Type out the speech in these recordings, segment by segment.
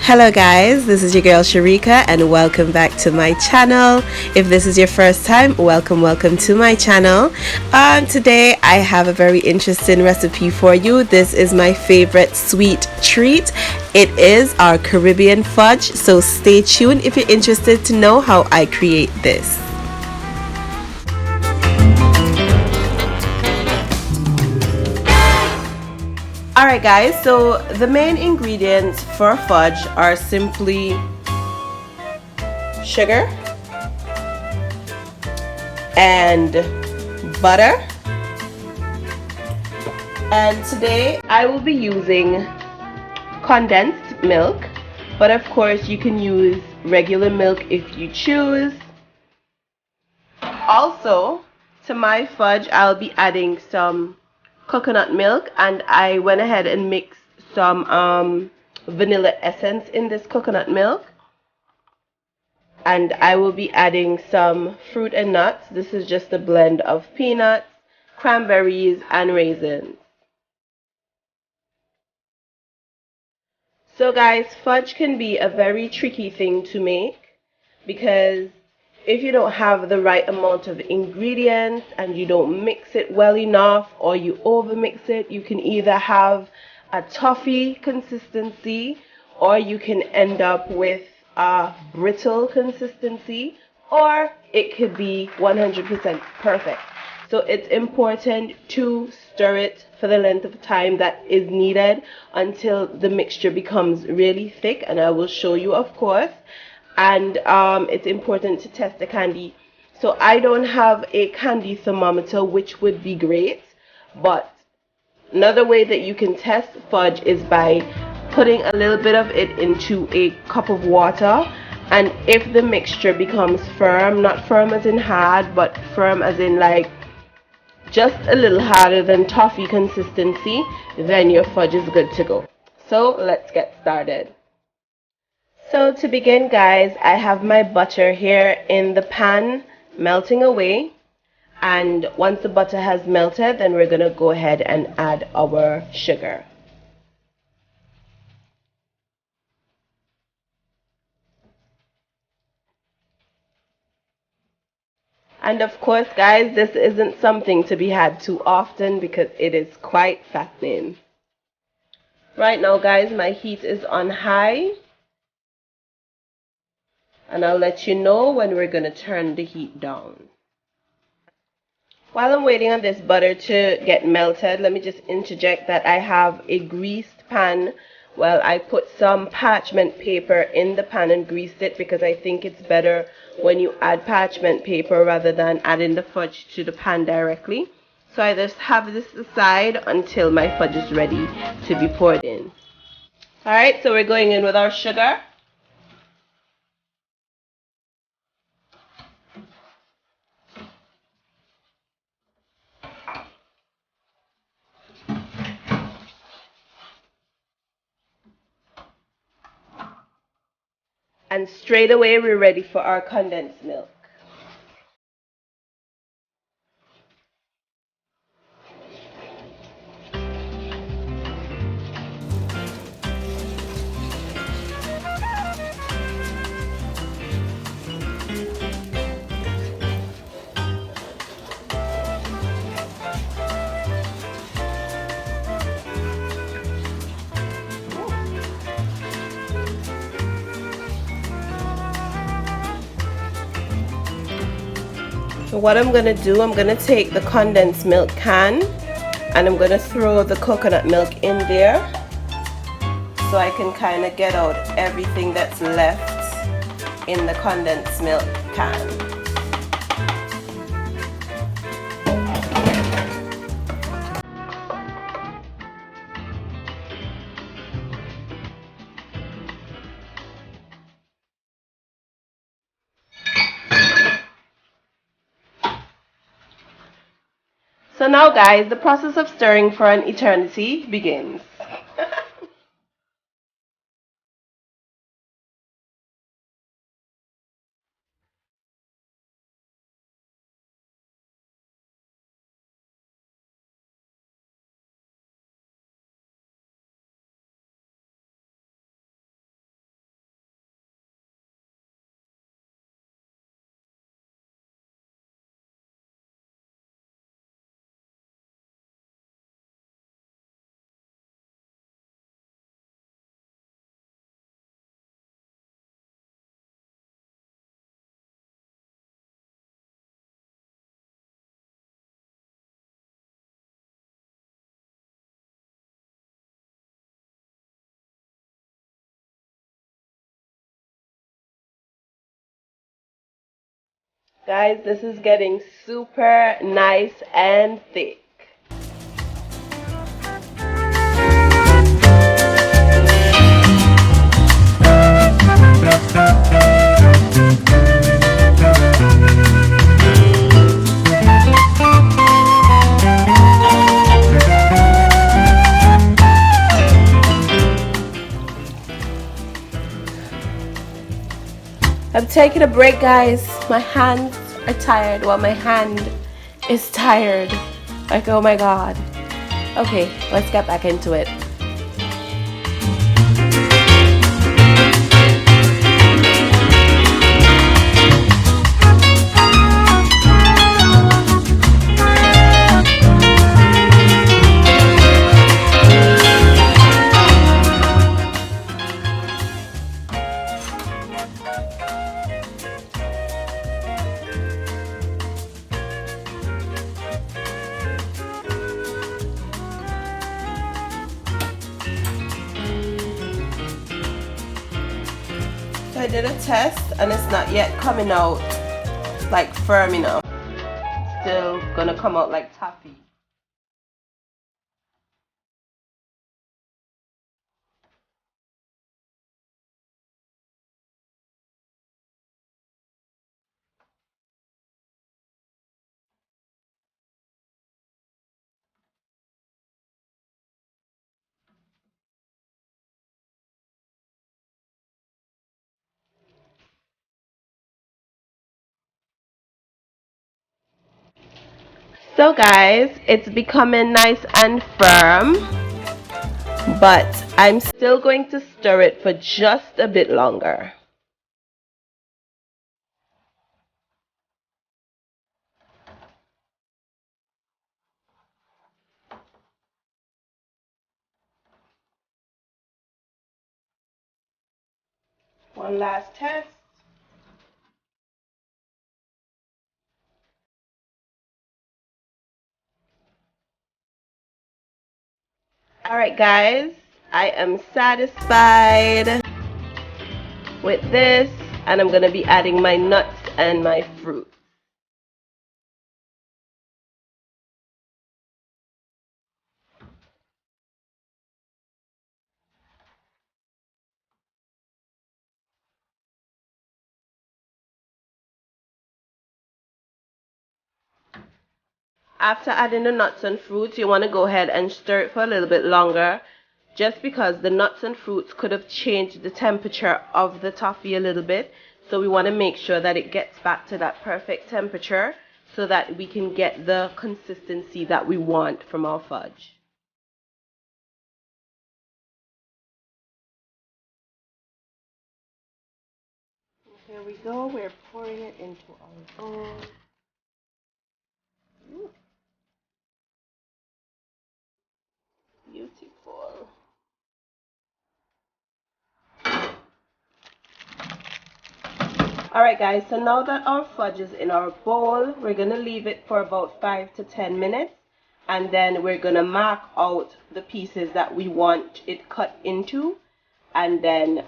Hello guys, this is your girl Sherika and welcome back to my channel. If this is your first time, welcome to my channel. Today I have a very interesting recipe for you. This is my favorite sweet treat. It is our Caribbean fudge, so stay tuned if you're interested to know how I create this. Alright guys, so the main ingredients for fudge are simply sugar and butter, and today I will be using condensed milk, but of course you can use regular milk if you choose. Also, to my fudge I'll be adding some coconut milk, and I went ahead and mixed some vanilla essence in this coconut milk, and I will be adding some fruit and nuts. This is just a blend of peanuts, cranberries, and raisins. So guys, fudge can be a very tricky thing to make because if you don't have the right amount of ingredients and you don't mix it well enough, or you overmix it, you can either have a toffee consistency or you can end up with a brittle consistency, or it could be 100% perfect. So it's important to stir it for the length of time that is needed until the mixture becomes really thick, and I will show you of course. And it's important to test the candy. So I don't have a candy thermometer, which would be great, but another way that you can test fudge is by putting a little bit of it into a cup of water, and if the mixture becomes firm, not firm as in hard, but firm as in like just a little harder than toffee consistency, then your fudge is good to go. So let's get started. So to begin guys, I have my butter here in the pan melting away, and once the butter has melted, then we're going to go ahead and add our sugar. And of course guys, this isn't something to be had too often because it is quite fattening. Right now guys, my heat is on high, and I'll let you know when we're going to turn the heat down. While I'm waiting on this butter to get melted, let me just interject that I have a greased pan. Well, I put some parchment paper in the pan and greased it because I think it's better when you add parchment paper rather than adding the fudge to the pan directly. So I just have this aside until my fudge is ready to be poured in. Alright, so we're going in with our sugar. And straight away we're ready for our condensed milk. So what I'm going to do, I'm going to take the condensed milk can and I'm going to throw the coconut milk in there so I can kind of get out everything that's left in the condensed milk can. So now guys, the process of stirring for an eternity begins. Guys, this is getting super nice and thick. I'm taking a break, guys. My hands are tired. Well, my hand is tired. Like, oh my god. Okay, let's get back into it. I did a test and it's not yet coming out like firm enough. Still gonna come out like taffy. So guys, it's becoming nice and firm, but I'm still going to stir it for just a bit longer. One last test. Alright guys, I am satisfied with this, and I'm going to be adding my nuts and my fruit. After adding the nuts and fruits, you want to go ahead and stir it for a little bit longer, just because the nuts and fruits could have changed the temperature of the toffee a little bit. So we want to make sure that it gets back to that perfect temperature so that we can get the consistency that we want from our fudge. Here we go, we're pouring it into our bowl. Ooh. Beautiful. Alright guys, so now that our fudge is in our bowl, we're going to leave it for about 5 to 10 minutes. And then we're going to mark out the pieces that we want it cut into. And then,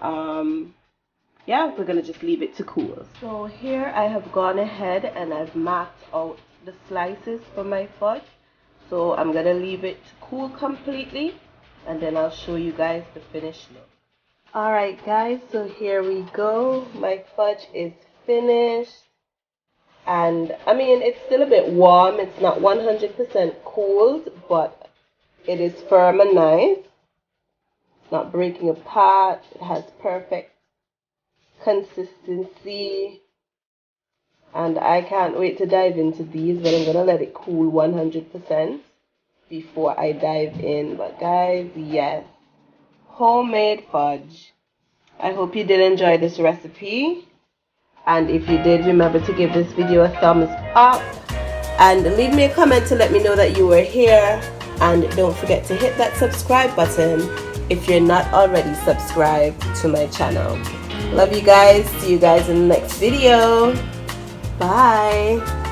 yeah, we're going to just leave it to cool. So here I have gone ahead and I've marked out the slices for my fudge. So I'm going to leave it to cool completely. And then I'll show you guys the finished look. Alright guys, so here we go. My fudge is finished. And I mean, it's still a bit warm. It's not 100% cooled, but it is firm and nice. It's not breaking apart. It has perfect consistency. And I can't wait to dive into these, but I'm going to let it cool 100% before I dive in. But guys, yes. Homemade fudge. I hope you did enjoy this recipe, and if you did, remember to give this video a thumbs up and leave me a comment to let me know that you were here, and don't forget to hit that subscribe button if you're not already subscribed to my channel. Love you guys. See you guys in the next video. Bye.